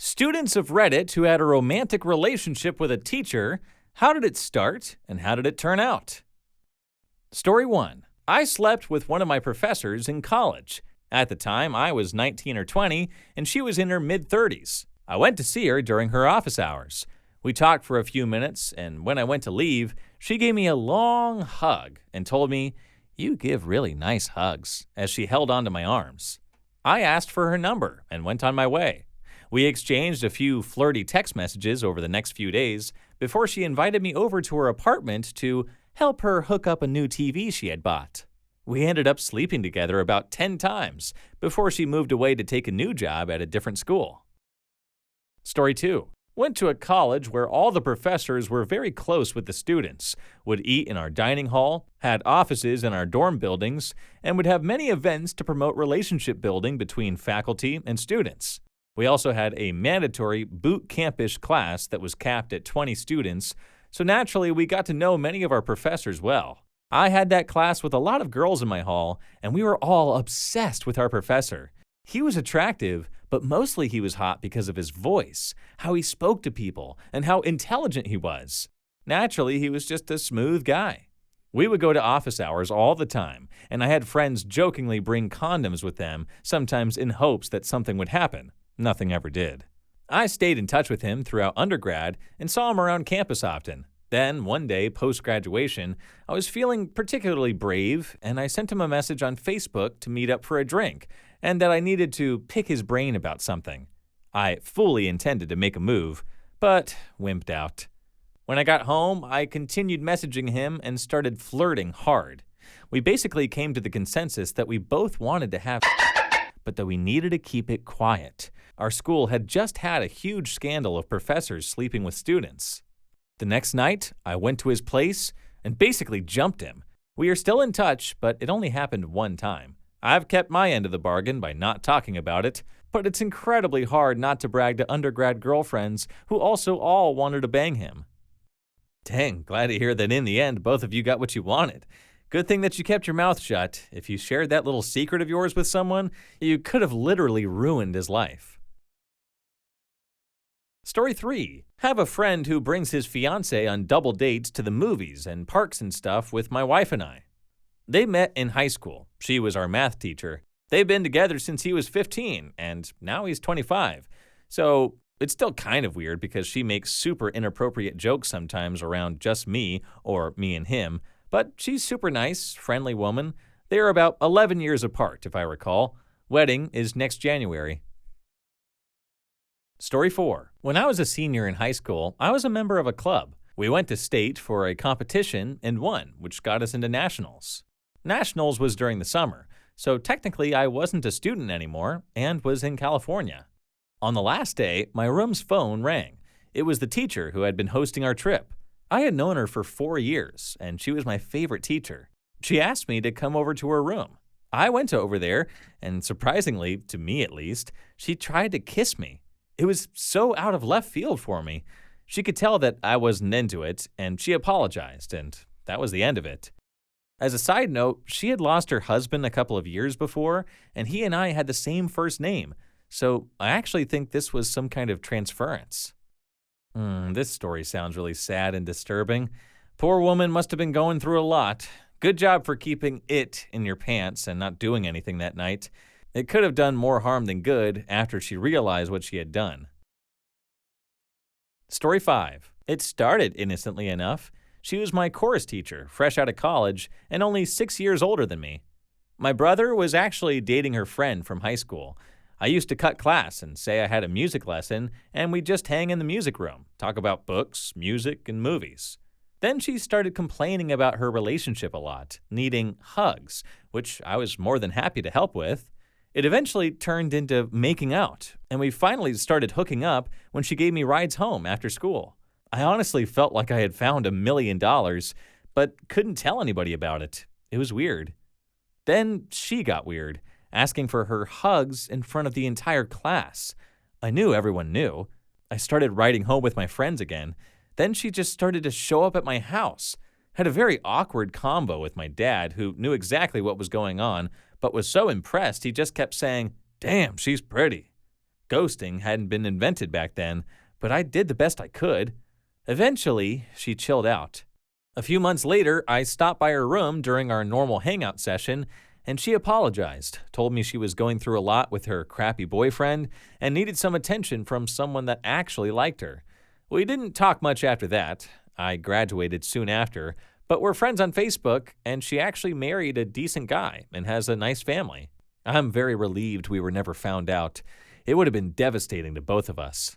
Students of Reddit who had a romantic relationship with a teacher. How did it start and how did it turn out? Story 1. I slept with one of my professors in college. At the time, I was 19 or 20 and she was in her mid-30s. I went to see her during her office hours. We talked for a few minutes, and when I went to leave, she gave me a long hug and told me, "You give really nice hugs," as she held onto my arms. I asked for her number and went on my way. We exchanged a few flirty text messages over the next few days before she invited me over to her apartment to help her hook up a new TV she had bought. We ended up sleeping together about 10 times before she moved away to take a new job at a different school. Story 2. Went to a college where all the professors were very close with the students, would eat in our dining hall, had offices in our dorm buildings, and would have many events to promote relationship building between faculty and students. We also had a mandatory boot campish class that was capped at 20 students, so naturally we got to know many of our professors well. I had that class with a lot of girls in my hall, and we were all obsessed with our professor. He was attractive, but mostly he was hot because of his voice, how he spoke to people, and how intelligent he was. Naturally, he was just a smooth guy. We would go to office hours all the time, and I had friends jokingly bring condoms with them, sometimes in hopes that something would happen. Nothing ever did. I stayed in touch with him throughout undergrad and saw him around campus often. Then, one day, post-graduation, I was feeling particularly brave, and I sent him a message on Facebook to meet up for a drink, and that I needed to pick his brain about something. I fully intended to make a move, but wimped out. When I got home, I continued messaging him and started flirting hard. We basically came to the consensus that we both wanted to have but that we needed to keep it quiet. Our school had just had a huge scandal of professors sleeping with students. The next night, I went to his place and basically jumped him. We are still in touch, but it only happened one time. I've kept my end of the bargain by not talking about it, but it's incredibly hard not to brag to undergrad girlfriends who also all wanted to bang him. Dang, glad to hear that in the end, both of you got what you wanted. Good thing that you kept your mouth shut. If you shared that little secret of yours with someone, you could have literally ruined his life. Story 3. Have a friend who brings his fiancé on double dates to the movies and parks and stuff with my wife and I. They met in high school. She was our math teacher. They've been together since he was 15, and now he's 25. So it's still kind of weird because she makes super inappropriate jokes sometimes around just me or me and him, but she's super nice, friendly woman. They are about 11 years apart, if I recall. Wedding is next January. Story 4. When I was a senior in high school, I was a member of a club. We went to state for a competition and won, which got us into nationals. Nationals was during the summer, so technically I wasn't a student anymore and was in California. On the last day, my room's phone rang. It was the teacher who had been hosting our trip. I had known her for 4 years, and she was my favorite teacher. She asked me to come over to her room. I went over there, and surprisingly, to me at least, she tried to kiss me. It was so out of left field for me. She could tell that I wasn't into it, and she apologized, and that was the end of it. As a side note, she had lost her husband a couple of years before, and he and I had the same first name, so I actually think this was some kind of transference. This story sounds really sad and disturbing. Poor woman must have been going through a lot. Good job for keeping it in your pants and not doing anything that night. It could have done more harm than good after she realized what she had done. Story 5. It started innocently enough. She was my chorus teacher, fresh out of college, and only 6 years older than me. My brother was actually dating her friend from high school. I used to cut class and say I had a music lesson, and we'd just hang in the music room, talk about books, music, and movies. Then she started complaining about her relationship a lot, needing hugs, which I was more than happy to help with. It eventually turned into making out, and we finally started hooking up when she gave me rides home after school. I honestly felt like I had found $1 million, but couldn't tell anybody about it. It was weird. Then she got weird, asking for her hugs in front of the entire class. I knew everyone knew. I started riding home with my friends again. Then she just started to show up at my house. Had a very awkward combo with my dad, who knew exactly what was going on, but was so impressed he just kept saying, "Damn, she's pretty." Ghosting hadn't been invented back then, but I did the best I could. Eventually, she chilled out. A few months later, I stopped by her room during our normal hangout session, and she apologized, told me she was going through a lot with her crappy boyfriend and needed some attention from someone that actually liked her. We didn't talk much after that. I graduated soon after, but we're friends on Facebook, and she actually married a decent guy and has a nice family. I'm very relieved we were never found out. It would have been devastating to both of us.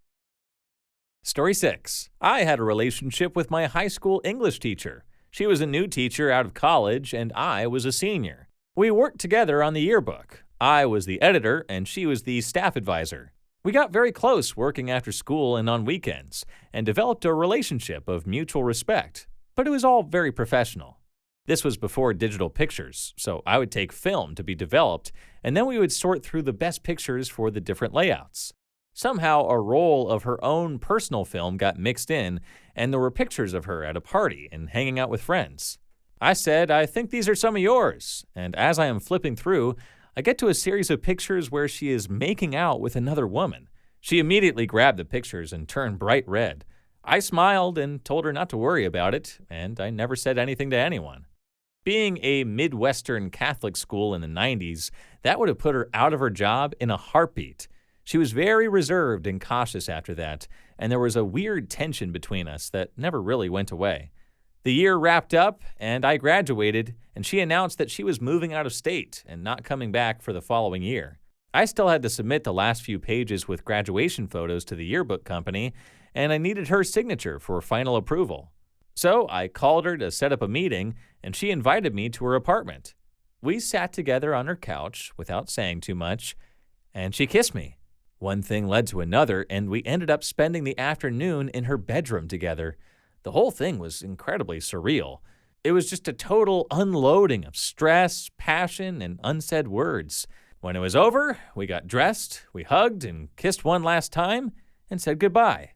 Story 6. I had a relationship with my high school English teacher. She was a new teacher out of college, and I was a senior. We worked together on the yearbook. I was the editor, and she was the staff advisor. We got very close working after school and on weekends, and developed a relationship of mutual respect, but it was all very professional. This was before digital pictures, so I would take film to be developed, and then we would sort through the best pictures for the different layouts. Somehow, a roll of her own personal film got mixed in, and there were pictures of her at a party and hanging out with friends. I said, "I think these are some of yours," and as I am flipping through, I get to a series of pictures where she is making out with another woman. She immediately grabbed the pictures and turned bright red. I smiled and told her not to worry about it, and I never said anything to anyone. Being a Midwestern Catholic school in the 90s, that would have put her out of her job in a heartbeat. She was very reserved and cautious after that, and there was a weird tension between us that never really went away. The year wrapped up, and I graduated, and she announced that she was moving out of state and not coming back for the following year. I still had to submit the last few pages with graduation photos to the yearbook company, and I needed her signature for final approval. So I called her to set up a meeting, and she invited me to her apartment. We sat together on her couch without saying too much, and she kissed me. One thing led to another, and we ended up spending the afternoon in her bedroom together. The whole thing was incredibly surreal. It was just a total unloading of stress, passion, and unsaid words. When it was over, we got dressed, we hugged and kissed one last time, and said goodbye.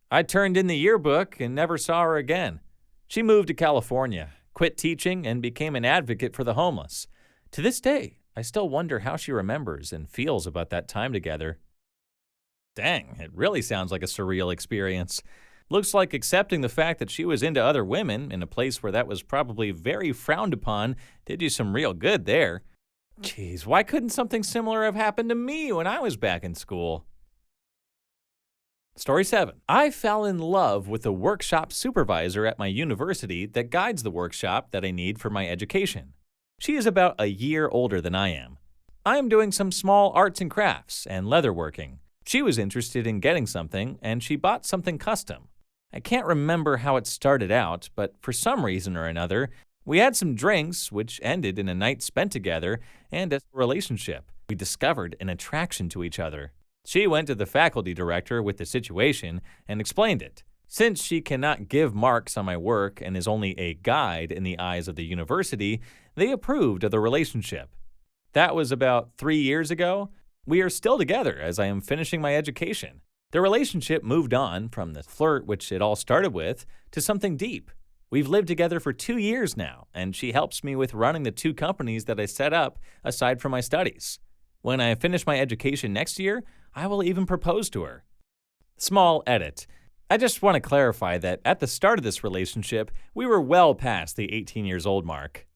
I turned in the yearbook and never saw her again. She moved to California, quit teaching, and became an advocate for the homeless. To this day, I still wonder how she remembers and feels about that time together. Dang, it really sounds like a surreal experience. Looks like accepting the fact that she was into other women in a place where that was probably very frowned upon did you some real good there. Geez, why couldn't something similar have happened to me when I was back in school? Story 7. I fell in love with the workshop supervisor at my university that guides the workshop that I need for my education. She is about a year older than I am. I am doing some small arts and crafts and leatherworking. She was interested in getting something, and she bought something custom. I can't remember how it started out, but for some reason or another, we had some drinks, which ended in a night spent together and a relationship. We discovered an attraction to each other. She went to the faculty director with the situation and explained it. Since she cannot give marks on my work and is only a guide in the eyes of the university, they approved of the relationship. That was about 3 years ago. We are still together as I am finishing my education. The relationship moved on from the flirt which it all started with to something deep. We've lived together for 2 years now, and she helps me with running the 2 companies that I set up aside from my studies. When I finish my education next year, I will even propose to her. Small edit. I just want to clarify that at the start of this relationship, we were well past the 18 years old mark.